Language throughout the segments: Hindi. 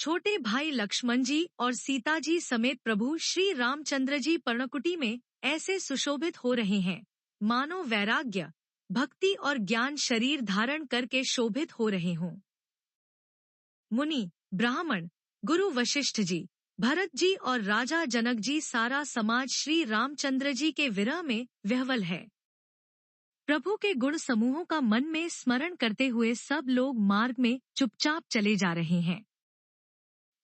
छोटे भाई लक्ष्मण जी और सीता जी समेत प्रभु श्री रामचंद्र जी पर्णकुटी में ऐसे सुशोभित हो रहे हैं मानो वैराग्य, भक्ति और ज्ञान शरीर धारण करके शोभित हो रहे हों। मुनि, ब्राह्मण, गुरु वशिष्ठ जी, भरत जी और राजा जनक जी सारा समाज श्री रामचंद्र जी के विरह में विह्वल है। प्रभु के गुण समूहों का मन में स्मरण करते हुए सब लोग मार्ग में चुपचाप चले जा रहे हैं।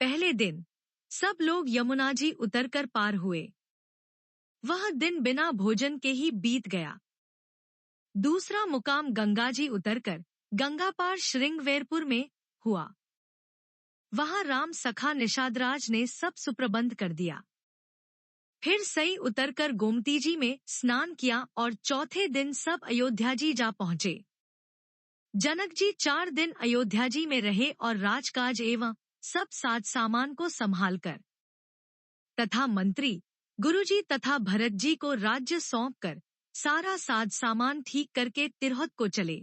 पहले दिन सब लोग यमुना जी उतरकर पार हुए। वह दिन बिना भोजन के ही बीत गया। दूसरा मुकाम गंगा जी उतरकर गंगा पार श्रृंगवेरपुर में हुआ। वहां राम सखा निषादराज ने सब सुप्रबंध कर दिया। फिर सई उतरकर गोमती जी में स्नान किया और चौथे दिन सब अयोध्या जी जा पहुंचे। जनक जी 4 दिन अयोध्या जी में रहे और राजकाज एवं सब साज सामान को संभालकर तथा मंत्री गुरुजी तथा भरत जी को राज्य सौंपकर सारा साज सामान ठीक करके तिरहुत को चले।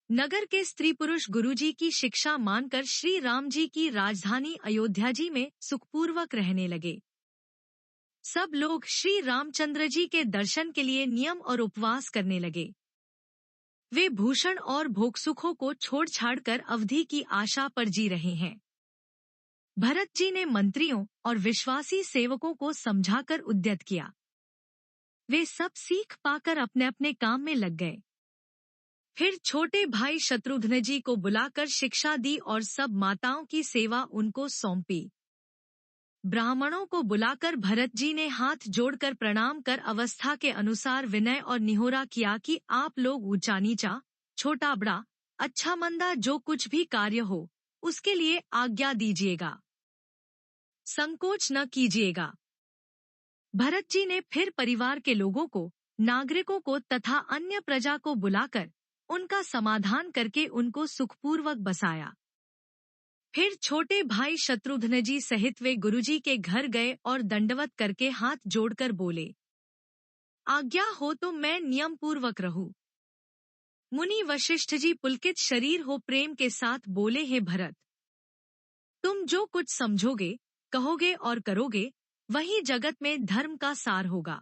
नगर के स्त्री पुरुष गुरुजी की शिक्षा मानकर श्री राम जी की राजधानी अयोध्या जी में सुखपूर्वक रहने लगे। सब लोग श्री रामचंद्र जी के दर्शन के लिए नियम और उपवास करने लगे। वे भूषण और भोग सुखों को छोड़ छाड़ कर अवधि की आशा पर जी रहे हैं। भरत जी ने मंत्रियों और विश्वासी सेवकों को समझाकर उद्यत किया। वे सब सीख पाकर अपने अपने काम में लग गए। फिर छोटे भाई शत्रुघ्न जी को बुलाकर शिक्षा दी और सब माताओं की सेवा उनको सौंपी। ब्राह्मणों को बुलाकर भरत जी ने हाथ जोड़कर प्रणाम कर अवस्था के अनुसार विनय और निहोरा किया कि आप लोग ऊंचा नीचा, छोटा बड़ा, अच्छा मंदा जो कुछ भी कार्य हो उसके लिए आज्ञा दीजिएगा, संकोच न कीजिएगा। भरत जी ने फिर परिवार के लोगों को, नागरिकों को तथा अन्य प्रजा को बुलाकर उनका समाधान करके उनको सुखपूर्वक बसाया। फिर छोटे भाई शत्रुघ्न जी सहित वे गुरुजी के घर गए और दंडवत करके हाथ जोड़कर बोले, आज्ञा हो तो मैं नियम पूर्वक रहूं। मुनि वशिष्ठ जी पुलकित शरीर हो प्रेम के साथ बोले, हे भरत, तुम जो कुछ समझोगे, कहोगे और करोगे वही जगत में धर्म का सार होगा।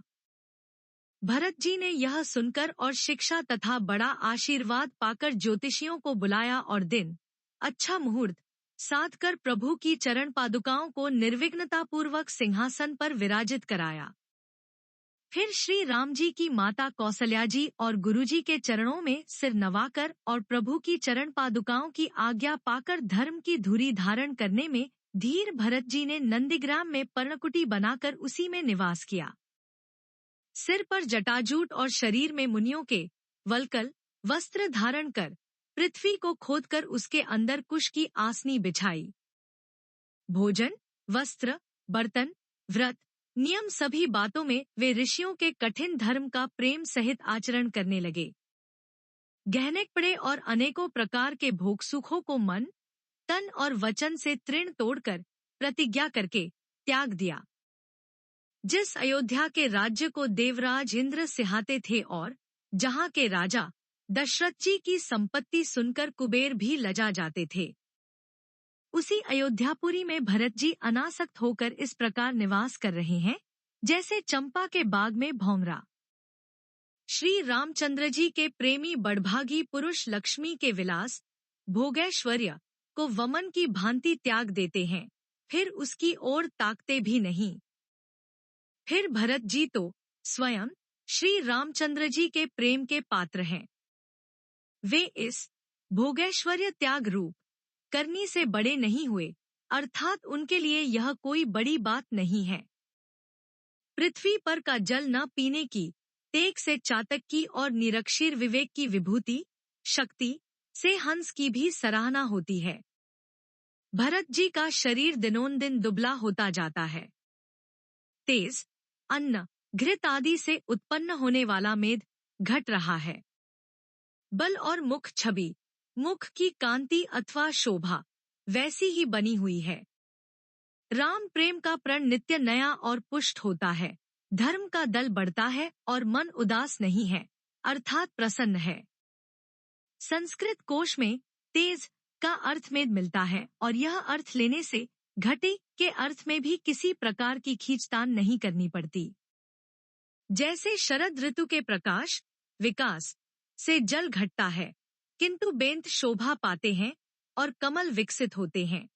भरत जी ने यह सुनकर और शिक्षा तथा बड़ा आशीर्वाद पाकर ज्योतिषियों को बुलाया और दिन अच्छा मुहूर्त साध कर प्रभु की चरण पादुकाओं को निर्विघ्नता पूर्वक सिंहासन पर विराजित कराया। फिर श्री राम जी की माता कौसल्या जी और गुरुजी के चरणों में सिर नवाकर और प्रभु की चरण पादुकाओं की आज्ञा पाकर धर्म की धुरी धारण करने में धीर भरत जी ने नंदीग्राम में पर्णकुटी बनाकर उसी में निवास किया। सिर पर जटाजूट और शरीर में मुनियों के वल्कल वस्त्र धारण कर पृथ्वी को खोदकर उसके अंदर कुश की आसनी बिछाई। भोजन, वस्त्र, बर्तन, व्रत, नियम सभी बातों में वे ऋषियों के कठिन धर्म का प्रेम सहित आचरण करने लगे। गहने पड़े और अनेकों प्रकार के भोग सुखों को मन, तन और वचन से तृण तोड़कर प्रतिज्ञा करके त्याग दिया। जिस अयोध्या के राज्य को देवराज इंद्र सिहाते थे और जहां के राजा दशरथ जी की संपत्ति सुनकर कुबेर भी लजा जाते थे, उसी अयोध्यापुरी में भरत जी अनासक्त होकर इस प्रकार निवास कर रहे हैं जैसे चंपा के बाग में भौमरा। श्री रामचंद्र जी के प्रेमी बड़भागी पुरुष लक्ष्मी के विलास भोगैश्वर्य को वमन की भांति त्याग देते हैं, फिर उसकी ओर ताकते भी नहीं। फिर भरत जी तो स्वयं श्री रामचंद्र जी के प्रेम के पात्र हैं। वे इस भोगैश्वर्य त्याग रूप करनी से बड़े नहीं हुए, अर्थात उनके लिए यह कोई बड़ी बात नहीं है। पृथ्वी पर का जल न पीने की, तेग से चातक की और निरक्षीर विवेक की विभूति शक्ति से हंस की भी सराहना होती है। भरत जी का शरीर दिनोंदिन दुबला होता जाता है। तेज, अन्न, घृत आदि से उत्पन्न होने वाला मेद घट रहा है। बल और मुख छवि, मुख की कांति अथवा शोभा वैसी ही बनी हुई है। राम प्रेम का प्रण नित्य नया और पुष्ट होता है। धर्म का दल बढ़ता है और मन उदास नहीं है, अर्थात प्रसन्न है। संस्कृत कोश में तेज का अर्थ में मिलता है और यह अर्थ लेने से घटे के अर्थ में भी किसी प्रकार की खींचतान नहीं करनी पड़ती। जैसे शरद ऋतु के प्रकाश विकास से जल घटता है, किंतु बेंत शोभा पाते हैं और कमल विकसित होते हैं।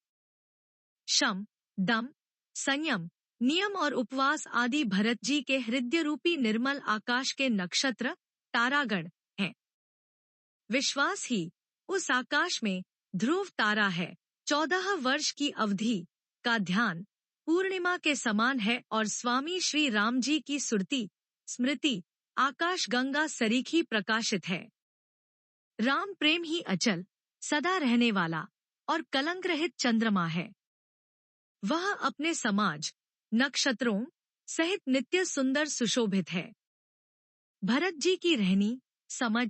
शम, दम, संयम, नियम और उपवास आदि भरत जी के हृदय रूपी निर्मल आकाश के नक्षत्र तारागण हैं। विश्वास ही उस आकाश में ध्रुव तारा है। 14 वर्ष की अवधि का ध्यान पूर्णिमा के समान है और स्वामी श्री राम जी की सुरती स्मृति आकाश गंगा सरीखी प्रकाशित है। राम प्रेम ही अचल सदा रहने वाला और कलंक रहित चंद्रमा है। वह अपने समाज नक्षत्रों सहित नित्य सुंदर सुशोभित है। भरत जी की रहनी समझ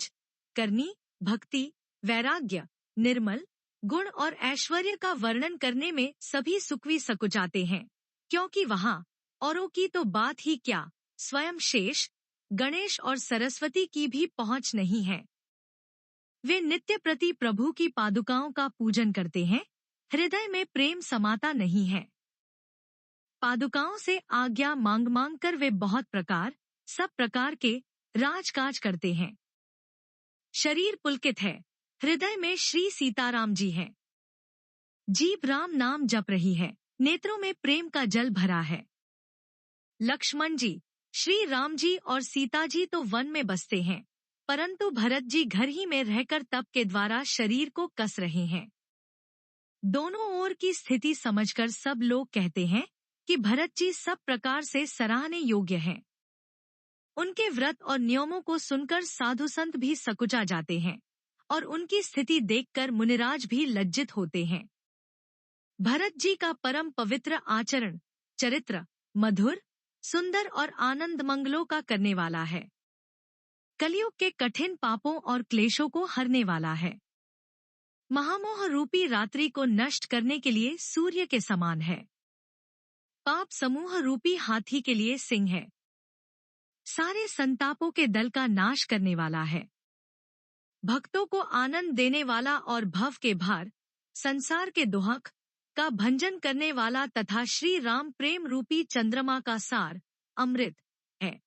करनी भक्ति वैराग्य निर्मल गुण और ऐश्वर्य का वर्णन करने में सभी सुकवी सकुचाते हैं, क्योंकि वहां औरों की तो बात ही क्या, स्वयं शेष गणेश और सरस्वती की भी पहुंच नहीं है। वे नित्य प्रति प्रभु की पादुकाओं का पूजन करते हैं, हृदय में प्रेम समाता नहीं है। पादुकाओं से आज्ञा मांग मांग कर वे बहुत प्रकार सब प्रकार के राजकाज करते हैं। शरीर पुलकित है, हृदय में श्री सीताराम जी हैं। जीभ राम नाम जप रही है, नेत्रों में प्रेम का जल भरा है। लक्ष्मण जी श्री राम जी और सीता जी तो वन में बसते हैं, परंतु भरत जी घर ही में रहकर तप के द्वारा शरीर को कस रहे हैं। दोनों ओर की स्थिति समझकर सब लोग कहते हैं कि भरत जी सब प्रकार से सराहने योग्य हैं। उनके व्रत और नियमों को सुनकर साधु संत भी सकुचा जाते हैं और उनकी स्थिति देखकर मुनिराज भी लज्जित होते हैं। भरत जी का परम पवित्र आचरण चरित्र मधुर सुंदर और आनंद मंगलों का करने वाला है। कलयुग के कठिन पापों और क्लेशों को हरने वाला है। महामोह रूपी रात्रि को नष्ट करने के लिए सूर्य के समान है। पाप समूह रूपी हाथी के लिए सिंह है। सारे संतापों के दल का नाश करने वाला है। भक्तों को आनंद देने वाला और भव के भार संसार के दुहक का भंजन करने वाला तथा श्री राम प्रेम रूपी चंद्रमा का सार अमृत है।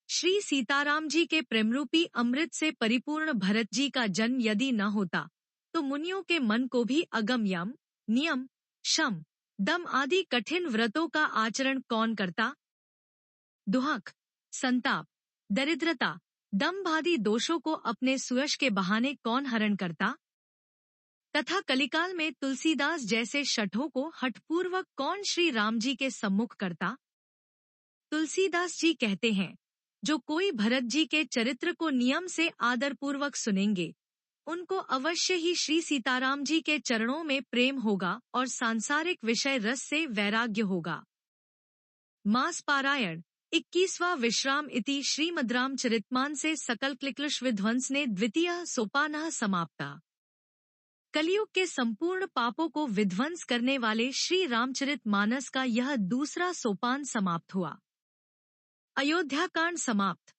श्री सीताराम जी के प्रेम रूपी अमृत से परिपूर्ण भरत जी का जन्म यदि न होता तो मुनियों के मन को भी अगम यम नियम शम दम आदि कठिन व्रतों का आचरण कौन करता। दुहक संताप दरिद्रता दम्भ आदि दोषों को अपने सुयश के बहाने कौन हरण करता तथा कलिकाल में तुलसीदास जैसे शठों को हठपूर्वक कौन श्री राम जी के सम्मुख करता। तुलसीदास जी कहते हैं, जो कोई भरत जी के चरित्र को नियम से आदरपूर्वक सुनेंगे उनको अवश्य ही श्री सीताराम जी के चरणों में प्रेम होगा और सांसारिक विषय रस से वैराग्य होगा। मास पारायण 21वां विश्राम इति श्रीमद्रामचरितमान से सकल क्लिक्लुष विध्वंस ने द्वितीय सोपानः समाप्ता। कलयुग के संपूर्ण पापों को विध्वंस करने वाले श्री रामचरित मानस का यह दूसरा सोपान समाप्त हुआ। अयोध्या कांड समाप्त।